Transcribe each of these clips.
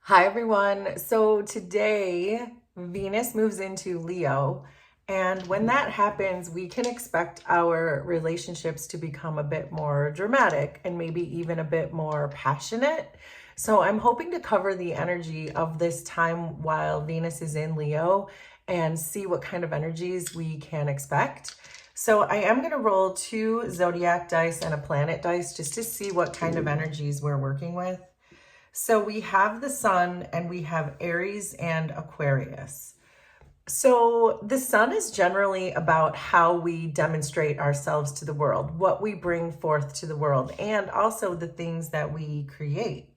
Hi, everyone. So today, Venus moves into Leo. And when that happens, we can expect our relationships to become a bit more dramatic and maybe even a bit more passionate. So I'm hoping to cover the energy of this time while Venus is in Leo and see what kind of energies we can expect. So I am going to roll 2 zodiac dice and a planet dice just to see what kind of energies we're working with. So we have the sun and we have Aries and Aquarius. So the sun is generally about how we demonstrate ourselves to the world, what we bring forth to the world, and also the things that we create.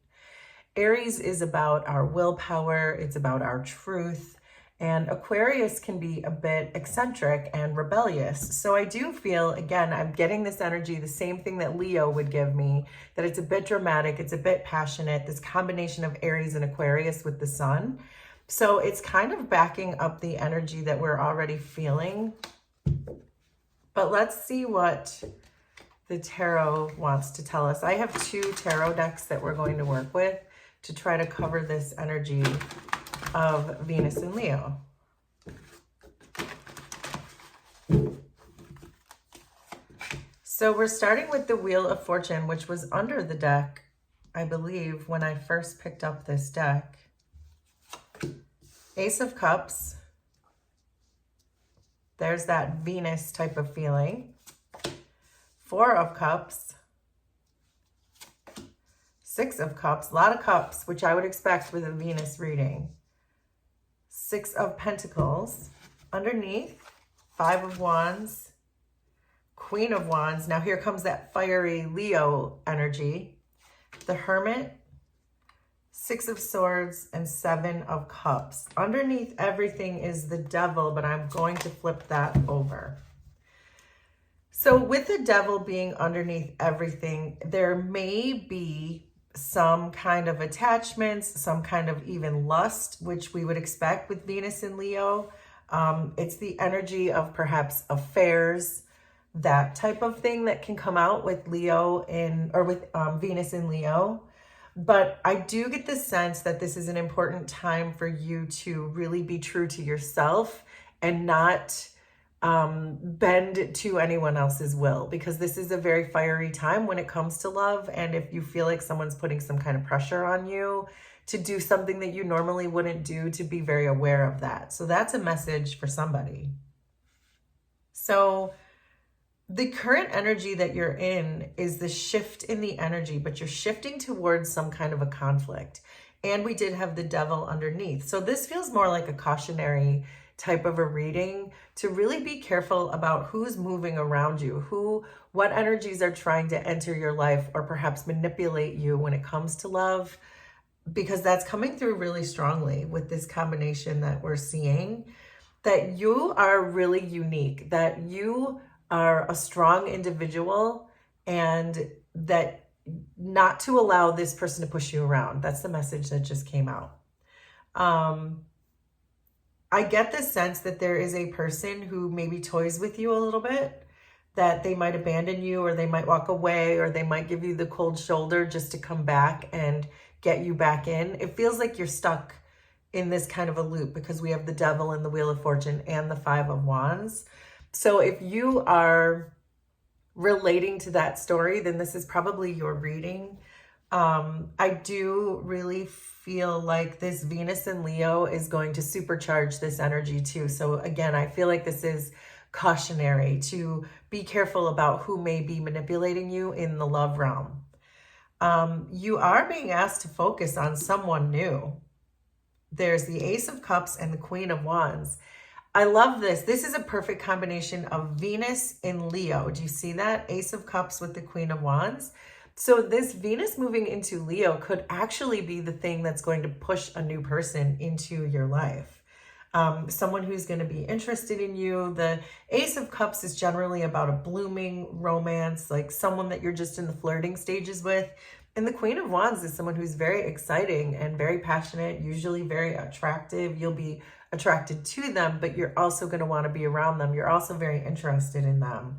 Aries is about our willpower, it's about our truth, and Aquarius can be a bit eccentric and rebellious. So I do feel, again, I'm getting this energy, the same thing that Leo would give me, that it's a bit dramatic, it's a bit passionate, this combination of Aries and Aquarius with the sun. So it's kind of backing up the energy that we're already feeling. But let's see what the tarot wants to tell us. I have 2 tarot decks that we're going to work with to try to cover this energy of Venus and Leo. So we're starting with the Wheel of Fortune, which was under the deck, I believe, when I first picked up this deck. Ace of Cups. There's that Venus type of feeling. 4 of Cups. 6 of Cups, a lot of cups, which I would expect with a Venus reading. 6 of Pentacles. Underneath, 5 of Wands, Queen of Wands. Now here comes that fiery Leo energy. The Hermit, 6 of Swords, and 7 of Cups. Underneath everything is the Devil, but I'm going to flip that over. So with the Devil being underneath everything, there may be some kind of attachments, some kind of even lust, which we would expect with Venus and Leo. It's the energy of perhaps affairs, that type of thing that can come out with Leo with Venus in Leo. But I do get the sense that this is an important time for you to really be true to yourself and not bend to anyone else's will, because this is a very fiery time when it comes to love. And if you feel like someone's putting some kind of pressure on you to do something that you normally wouldn't do, to be very aware of that. So that's a message for somebody. So the current energy that you're in is the shift in the energy, but you're shifting towards some kind of a conflict. And we did have the Devil underneath. So this feels more like a cautionary type of a reading, to really be careful about who's moving around you, what energies are trying to enter your life or perhaps manipulate you when it comes to love, because that's coming through really strongly with this combination that we're seeing, that you are really unique, that you are a strong individual, and that not to allow this person to push you around. That's the message that just came out. I get the sense that there is a person who maybe toys with you a little bit, that they might abandon you, or they might walk away, or they might give you the cold shoulder just to come back and get you back in. It feels like you're stuck in this kind of a loop because we have the Devil and the Wheel of Fortune and the 5 of Wands. So if you are relating to that story, then this is probably your reading. I do really feel like this Venus and Leo is going to supercharge this energy too. So again, I feel like this is cautionary to be careful about who may be manipulating you in the love realm. You are being asked to focus on someone new. There's the Ace of Cups and the Queen of Wands. I love this. This is a perfect combination of Venus in Leo. Do you see that? Ace of Cups with the Queen of Wands. So this Venus moving into Leo could actually be the thing that's going to push a new person into your life. Someone who's going to be interested in you. The Ace of Cups is generally about a blooming romance, like someone that you're just in the flirting stages with. And the Queen of Wands is someone who's very exciting and very passionate, usually very attractive. You'll be attracted to them, but you're also going to want to be around them. You're also very interested in them.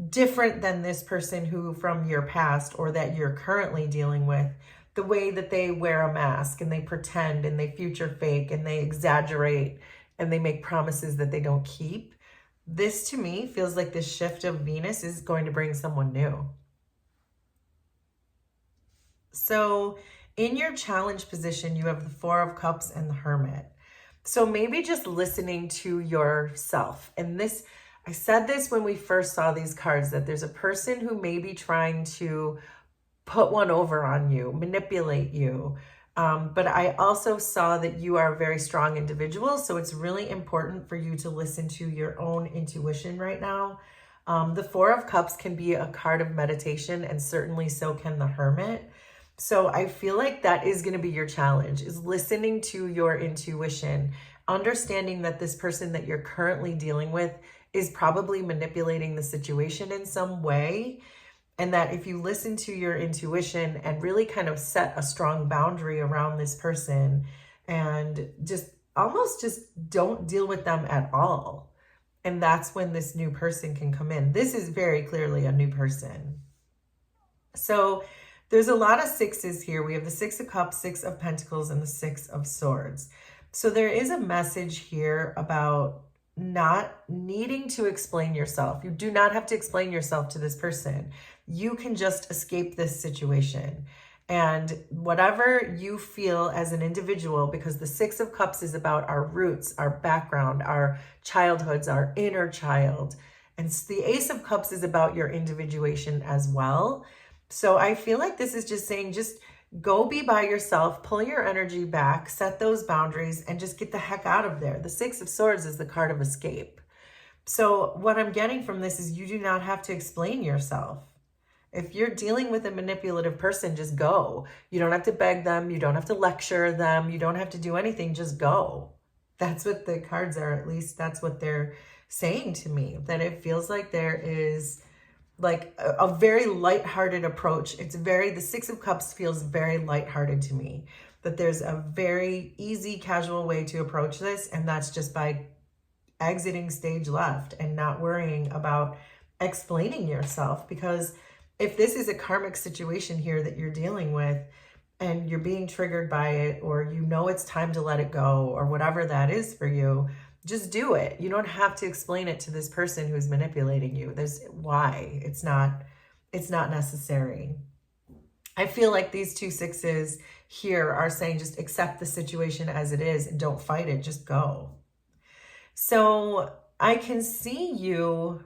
Different than this person who from your past or that you're currently dealing with the way that they wear a mask and they pretend and they future fake and they exaggerate and they make promises that they don't keep. This to me feels like this shift of Venus is going to bring someone new. So in your challenge position, you have the Four of Cups and the Hermit. So maybe just listening to yourself. And this, I said this when we first saw these cards, that there's a person who may be trying to put one over on you, manipulate you. But I also saw that you are a very strong individual. So it's really important for you to listen to your own intuition right now. The Four of Cups can be a card of meditation, and certainly so can the Hermit. So I feel like that is going to be your challenge, is listening to your intuition, understanding that this person that you're currently dealing with is probably manipulating the situation in some way. And that if you listen to your intuition and really kind of set a strong boundary around this person and just almost just don't deal with them at all. And that's when this new person can come in. This is very clearly a new person. So there's a lot of sixes here. We have the Six of Cups, Six of Pentacles, and the Six of Swords. So there is a message here about not needing to explain yourself. You do not have to explain yourself to this person. You can just escape this situation. And whatever you feel as an individual, because the Six of Cups is about our roots, our background, our childhoods, our inner child. And the Ace of Cups is about your individuation as well. So I feel like this is just saying, just go be by yourself, pull your energy back, set those boundaries, and just get the heck out of there. The Six of Swords is the card of escape. So what I'm getting from this is you do not have to explain yourself. If you're dealing with a manipulative person, just go. You don't have to beg them. You don't have to lecture them. You don't have to do anything. Just go. That's what the cards are. At least that's what they're saying to me, that it feels like there is like a very lighthearted approach. The Six of Cups feels very lighthearted to me, that there's a very easy, casual way to approach this. And that's just by exiting stage left and not worrying about explaining yourself. Because if this is a karmic situation here that you're dealing with and you're being triggered by it, or you know it's time to let it go, or whatever that is for you, just do it. You don't have to explain it to this person who's manipulating you. There's why. It's not necessary. I feel like these two sixes here are saying just accept the situation as it is and don't fight it. Just go. So I can see you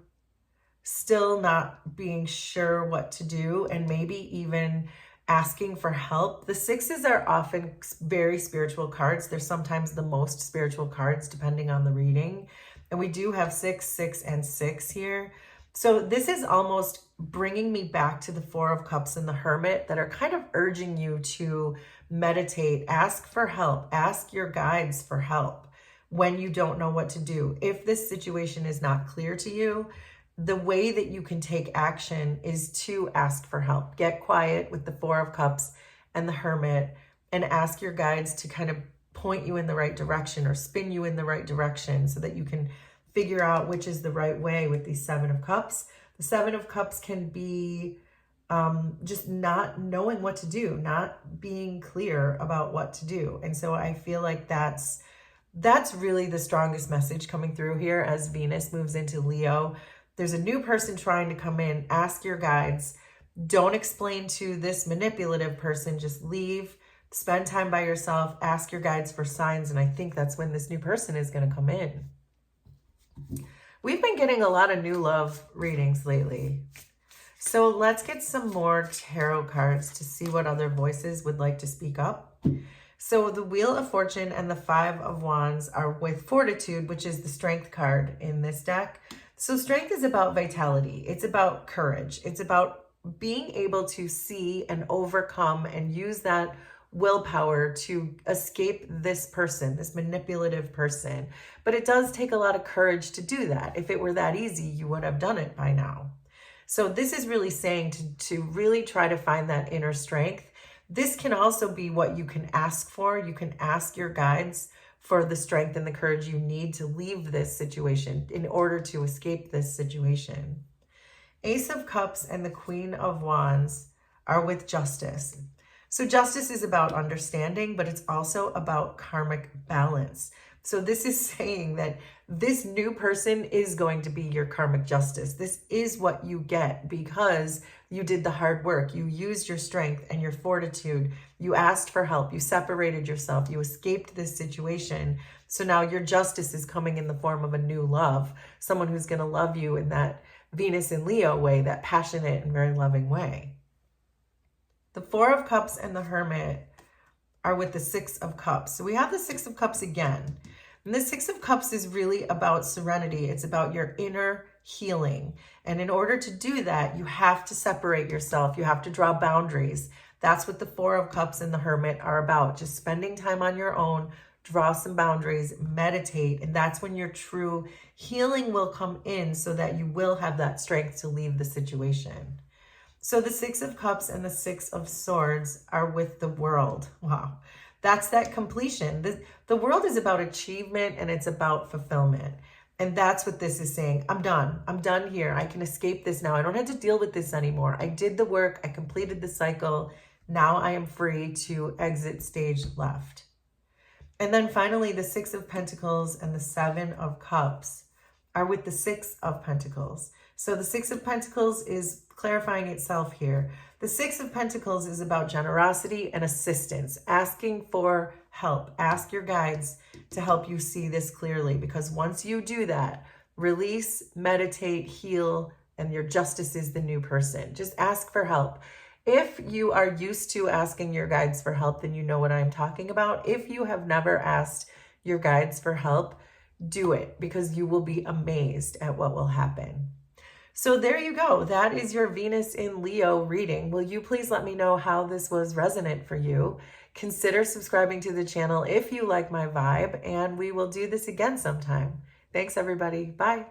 still not being sure what to do, and maybe even asking for help. The sixes are often very spiritual cards. They're sometimes the most spiritual cards depending on the reading. And we do have 6, 6, and 6 here. So this is almost bringing me back to the Four of Cups and the Hermit, that are kind of urging you to meditate, ask for help, ask your guides for help when you don't know what to do. If this situation is not clear to you, the way that you can take action is to ask for help. Get quiet with the Four of Cups and the Hermit and ask your guides to kind of point you in the right direction or spin you in the right direction so that you can figure out which is the right way with these Seven of Cups. The Seven of Cups can be just not knowing what to do, not being clear about what to do. And so I feel like that's really the strongest message coming through here as Venus moves into Leo. There's a new person trying to come in. Ask your guides. Don't explain to this manipulative person. Just leave. Spend time by yourself. Ask your guides for signs. And I think that's when this new person is going to come in. We've been getting a lot of new love readings lately. So let's get some more tarot cards to see what other voices would like to speak up. So the Wheel of Fortune and the Five of Wands are with Fortitude, which is the Strength card in this deck. So strength is about vitality. It's about courage. It's about being able to see and overcome and use that willpower to escape this person, this manipulative person. But it does take a lot of courage to do that. If it were that easy, you would have done it by now. So this is really saying to really try to find that inner strength. This can also be what you can ask for. You can ask your guides for the strength and the courage you need to leave this situation in order to escape this situation. Ace of Cups and the Queen of Wands are with Justice. So justice is about understanding, but it's also about karmic balance. So this is saying that this new person is going to be your karmic justice. This is what you get because you did the hard work. You used your strength and your fortitude. You asked for help. You separated yourself. You escaped this situation. So now your justice is coming in the form of a new love, someone who's going to love you in that Venus in Leo way, that passionate and very loving way. The Four of Cups and the Hermit are with the Six of Cups. So we have the Six of Cups again. And the Six of Cups is really about serenity. It's about your inner healing. And in order to do that, you have to separate yourself. You have to draw boundaries. That's what the Four of Cups and the Hermit are about. Just spending time on your own, draw some boundaries, meditate. And that's when your true healing will come in so that you will have that strength to leave the situation. So the Six of Cups and the Six of Swords are with the world. Wow. That's that completion. The world is about achievement and it's about fulfillment. And that's what this is saying. I'm done. I'm done here. I can escape this now. I don't have to deal with this anymore. I did the work. I completed the cycle. Now I am free to exit stage left. And then finally, the Six of Pentacles and the Seven of Cups are with the Six of Pentacles. So the Six of Pentacles is clarifying itself here. The Six of Pentacles is about generosity and assistance, asking for help. Ask your guides to help you see this clearly, because once you do that, release, meditate, heal, and your justice is the new person. Just ask for help. If you are used to asking your guides for help, then you know what I'm talking about. If you have never asked your guides for help, do it, because you will be amazed at what will happen. So there you go. That is your Venus in Leo reading. Will you please let me know how this was resonant for you? Consider subscribing to the channel if you like my vibe, and we will do this again sometime. Thanks, everybody. Bye.